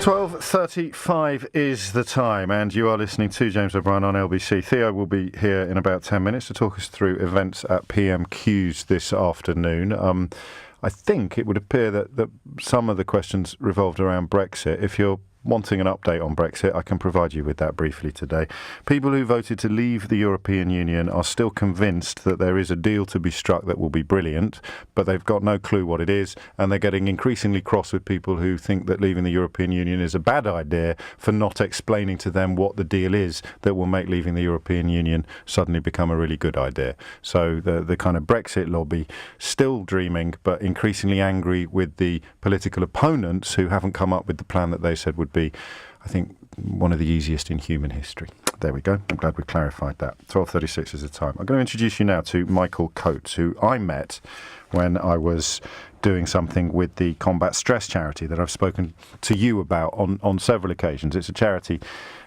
12:35 is the time, and you are listening to James O'Brien on LBC. Theo will be here in about 10 minutes to talk us through events at PMQs this afternoon. I think it would appear that some of the questions revolved around Brexit. If you're wanting an update on Brexit, I can provide you with that briefly today. People who voted to leave the European Union are still convinced that there is a deal to be struck that will be brilliant, but they've got no clue what it is, and they're getting increasingly cross with people who think that leaving the European Union is a bad idea for not explaining to them what the deal is that will make leaving the European Union suddenly become a really good idea. So the kind of Brexit lobby still dreaming, but increasingly angry with the political opponents who haven't come up with the plan that they said would be, I think, one of the easiest in human history. There we go. I'm glad we clarified that. 12:36 is the time. I'm going to introduce you now to Michael Coates, who I met when I was doing something with the Combat Stress charity that I've spoken to you about on several occasions. It's a charity,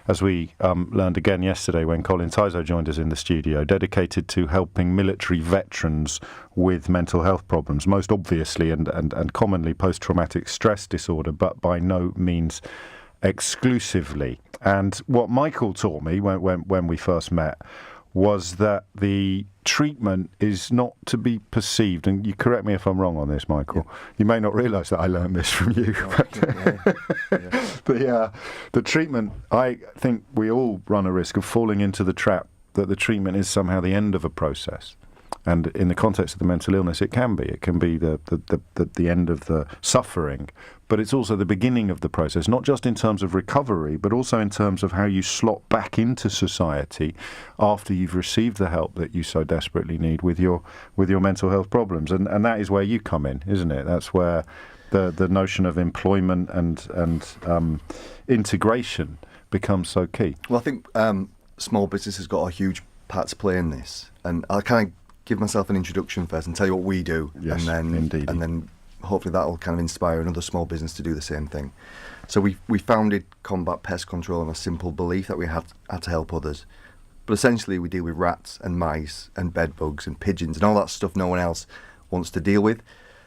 as we learned again yesterday when Colin Tyzo joined us in the studio, dedicated to helping military veterans with mental health problems, most obviously and commonly post-traumatic stress disorder, but by no means exclusively. And what Michael taught me when we first met was that the treatment is not to be perceived, and you correct me if I'm wrong on this, Michael. Yeah. You may not realise that I learned this from you. But the treatment, I think we all run a risk of falling into the trap that the treatment is somehow the end of a process. And in the context of the mental illness, it can be. It can be the end of the suffering, but it's also the beginning of the process, not just in terms of recovery, but also in terms of how you slot back into society after you've received the help that you so desperately need with your mental health problems. And that is where you come in, isn't it? That's where the notion of employment and integration becomes so key. Well, I think small business has got a huge part to play in this, and I'll kind of give myself an introduction first and tell you what we do. Yes, and then hopefully that'll kind of inspire another small business to do the same thing. So we founded Combat Pest Control on a simple belief that we had to help others. But essentially we deal with rats and mice and bed bugs and pigeons and all that stuff no one else wants to deal with.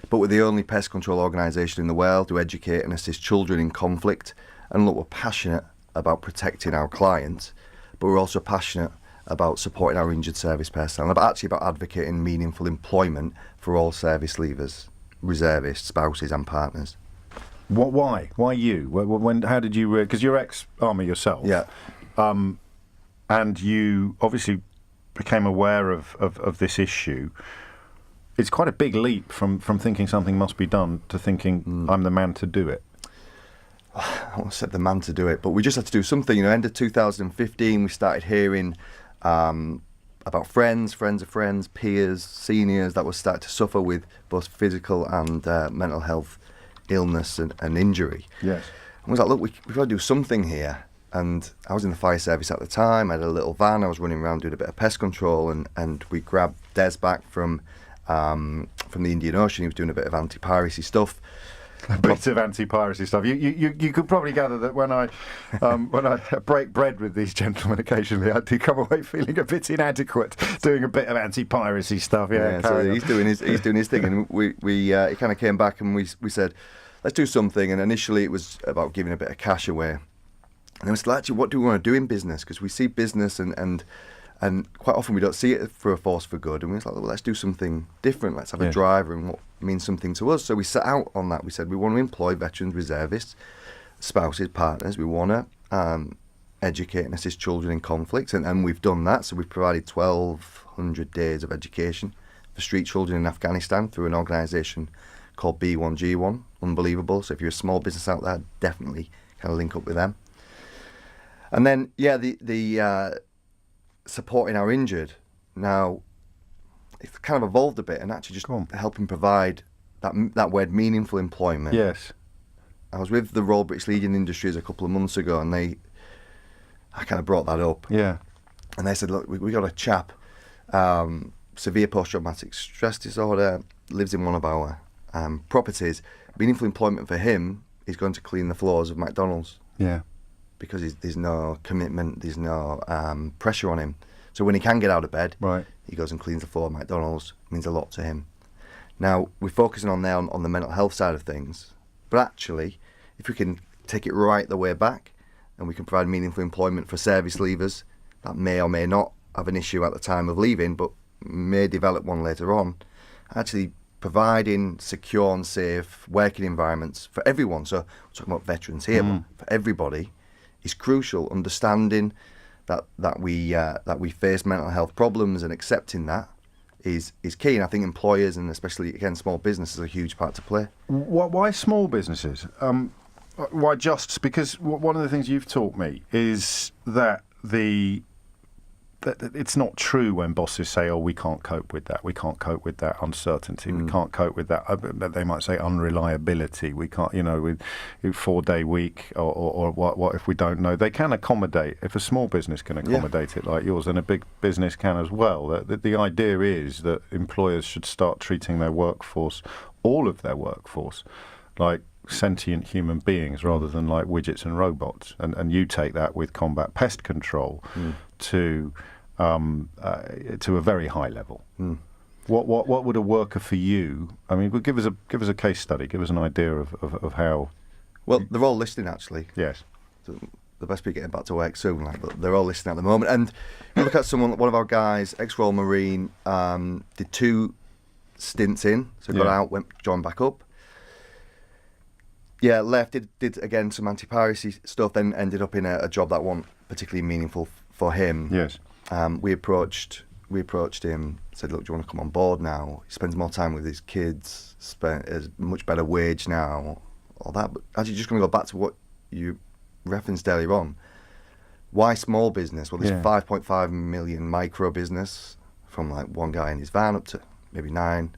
But we're the only pest control organisation in the world to educate and assist children in conflict. And look, we're passionate about protecting our clients, but we're also passionate about supporting our injured service personnel, but actually about advocating meaningful employment for all service leavers, reservists, spouses and partners. Why? Why you? How did you... Because you're ex-army yourself. Yeah. And you obviously became aware of this issue. It's quite a big leap from thinking something must be done to thinking I'm the man to do it. I won't say the man to do it, but we just had to do something. End of 2015, we started hearing about friends of friends, peers, seniors that were starting to suffer with both physical and mental health illness and injury. Yes. And we was like, look, we've got to do something here. And I was in the fire service at the time. I had a little van. I was running around doing a bit of pest control, and we grabbed Des back from the Indian Ocean. He was doing a bit of anti-piracy stuff. A bit of anti-piracy stuff. You could probably gather that when I break bread with these gentlemen occasionally, I do come away feeling a bit inadequate doing a bit of anti-piracy stuff. Yeah, so he's doing his thing, and he kind of came back and we said, let's do something. And initially it was about giving a bit of cash away, and then we said, actually, what do we want to do in business? Because we see business and quite often we don't see it for a force for good, and we was like, well, let's do something different. Let's have a driver and what means something to us. So we set out on that. We said we want to employ veterans, reservists, spouses, partners. We want to educate and assist children in conflict, and we've done that. So we've provided 1,200 days of education for street children in Afghanistan through an organisation called B1G1. Unbelievable. So if you're a small business out there, definitely kind of link up with them. And then, the supporting our injured. Now, it's kind of evolved a bit, and actually just helping provide that word meaningful employment. Yes. I was with the Royal British Legion Industries a couple of months ago, and I kind of brought that up. Yeah. And they said, look, we got a chap, severe post-traumatic stress disorder, lives in one of our properties. Meaningful employment for him is going to clean the floors of McDonald's. Yeah. Because there's no commitment, there's no pressure on him. So when he can get out of bed, right, he goes and cleans the floor at McDonald's. It means a lot to him. Now, we're focusing on the mental health side of things, but actually, if we can take it right the way back, and we can provide meaningful employment for service leavers that may or may not have an issue at the time of leaving, but may develop one later on. Actually providing secure and safe working environments for everyone. So we're talking about veterans here, but for everybody is crucial. Understanding that we face mental health problems and accepting that is key. And I think employers, and especially again small businesses, are a huge part to play. Why small businesses? Why just? Because one of the things you've taught me is that that it's not true when bosses say, "Oh, we can't cope with that. We can't cope with that uncertainty. We can't cope with that." They might say unreliability. We can't, with 4-day week or what if we don't know? They can accommodate. If a small business can accommodate it like yours, then a big business can as well. The idea is that employers should start treating their workforce, all of their workforce, like sentient human beings rather than like widgets and robots. And you take that with combat pest control to a very high level. What would a worker for you? I mean, give us a case study. Give us an idea of how. Well, they're all listening actually. Yes. So they best be getting back to work soon, but they're all listening at the moment. And you look at one of our guys, ex-Royal Marine, did 2 stints in, so got out, joined back up. Yeah, left, did again some anti-piracy stuff, then ended up in a job that wasn't particularly meaningful for him. Yes. We approached him, said, "Look, do you want to come on board now?" He spends more time with his kids, spent a much better wage now, all that. But actually, just going to go back to what you referenced earlier on. Why small business? Well, there's 5.5 million micro business, from like one guy in his van up to maybe 9,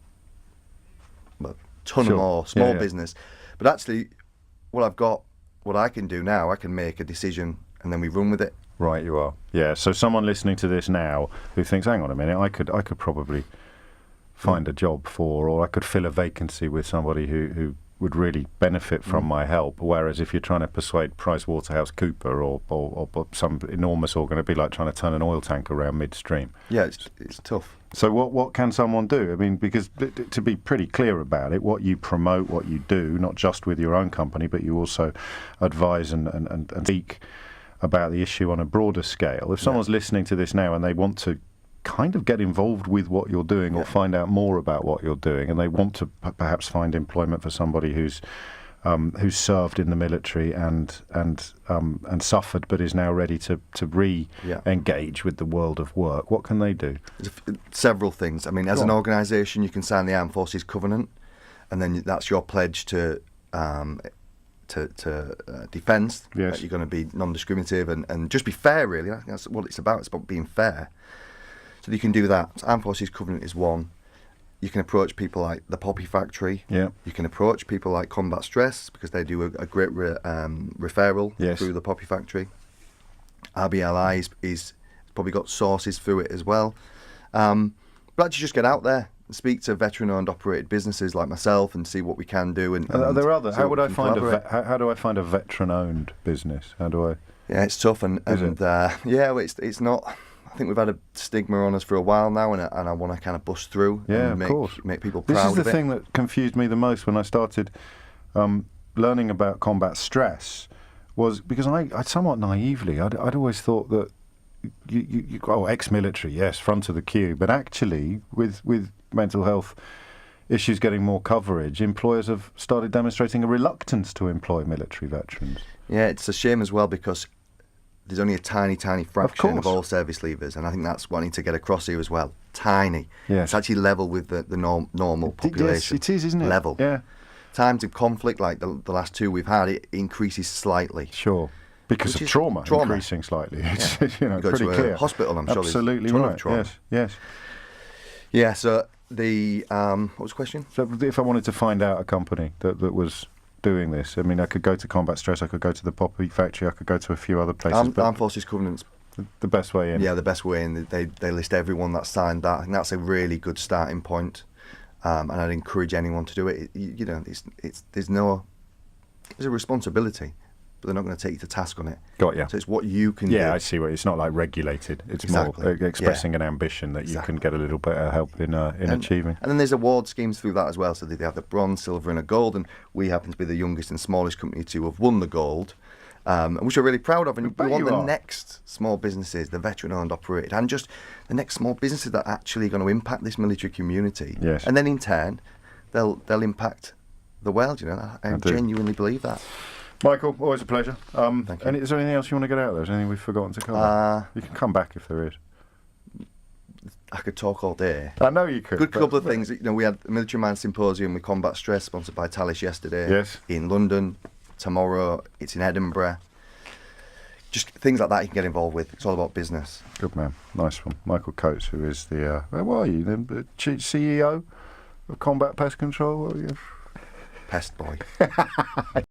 but a ton of more small business. But actually, what I can do now, I can make a decision and then we run with it. Right, you are. Yeah. So someone listening to this now who thinks, "Hang on a minute, I could probably find a job or I could fill a vacancy with somebody who would really benefit from my help." Whereas if you're trying to persuade PricewaterhouseCooper or some enormous organ, it'd be like trying to turn an oil tank around midstream. Yeah, it's tough. So what can someone do? I mean, because to be pretty clear about it, what you promote, what you do, not just with your own company, but you also advise and speak about the issue on a broader scale. If someone's listening to this now and they want to kind of get involved with what you're doing or find out more about what you're doing, and they want to perhaps find employment for somebody who's served in the military and suffered but is now ready to re-engage with the world of work, what can they do? Several things. I mean, as an organisation, you can sign the Armed Forces Covenant, and then that's your pledge to defence. Yes. That you're going to be non-discriminative and just be fair, really. I think that's what it's about. It's about being fair. So you can do that. So Armed Forces Covenant is one. You can approach people like the Poppy Factory. Yeah. You can approach people like Combat Stress, because they do a great referral through the Poppy Factory. RBLI is probably got sources through it as well. But actually just get out there and speak to veteran-owned operated businesses like myself and see what we can do. And are there others? How do I find a veteran-owned business? How do I? Yeah, it's tough, it's not. I think we've had a stigma on us for a while now, and I want to kind of bust through and make people proud of it. This is the thing that confused me the most when I started learning about combat stress, was because I somewhat naively, I'd always thought that you ex-military, yes, front of the queue, but actually with mental health issues getting more coverage, employers have started demonstrating a reluctance to employ military veterans. Yeah, it's a shame as well, because there's only a tiny fraction of all service leavers, and I think that's what I need to get across here as well. Tiny. Yes. It's actually level with the normal population. Yes, it is, isn't it? Level. Yeah. Times of conflict, like the last 2 we've had, it increases slightly. Sure. Because of trauma increasing slightly. It's pretty clear. Hospital, I'm sure. Absolutely right. Yes. Yeah. So what was the question? So if I wanted to find out a company that was doing this, I mean, I could go to Combat Stress, I could go to the Poppy Factory, I could go to a few other places. Armed Forces Covenant's the best way in. Yeah, the best way in. They list everyone that signed that, and that's a really good starting point. And I'd encourage anyone to do it. There's a responsibility. but they're not going to take you to task on it. Got you. So it's what you can do. Yeah, I see what it's not like regulated. It's Exactly. more expressing an ambition that you can get a little bit of help in achieving. And then there's award schemes through that as well. So they have the bronze, silver, and a gold. And we happen to be the youngest and smallest company to have won the gold, which we're really proud of. And we want the next small businesses, the veteran-owned, operated, and just the next small businesses that are actually going to impact this military community. Yes. And then in turn, they'll impact the world. You know, I genuinely believe that. Michael, always a pleasure. Thank you. And is there anything else you want to get out there? Is there anything we've forgotten to cover? You can come back if there is. I could talk all day. I know you could. Good couple of things. You know, we had the Military Mind Symposium with Combat Stress, sponsored by Talis yesterday. Yes. In London. Tomorrow, it's in Edinburgh. Just things like that you can get involved with. It's all about business. Good man. Nice one. Michael Coates, who is the, what are you, the CEO of Combat Pest Control? What are you? Pest boy.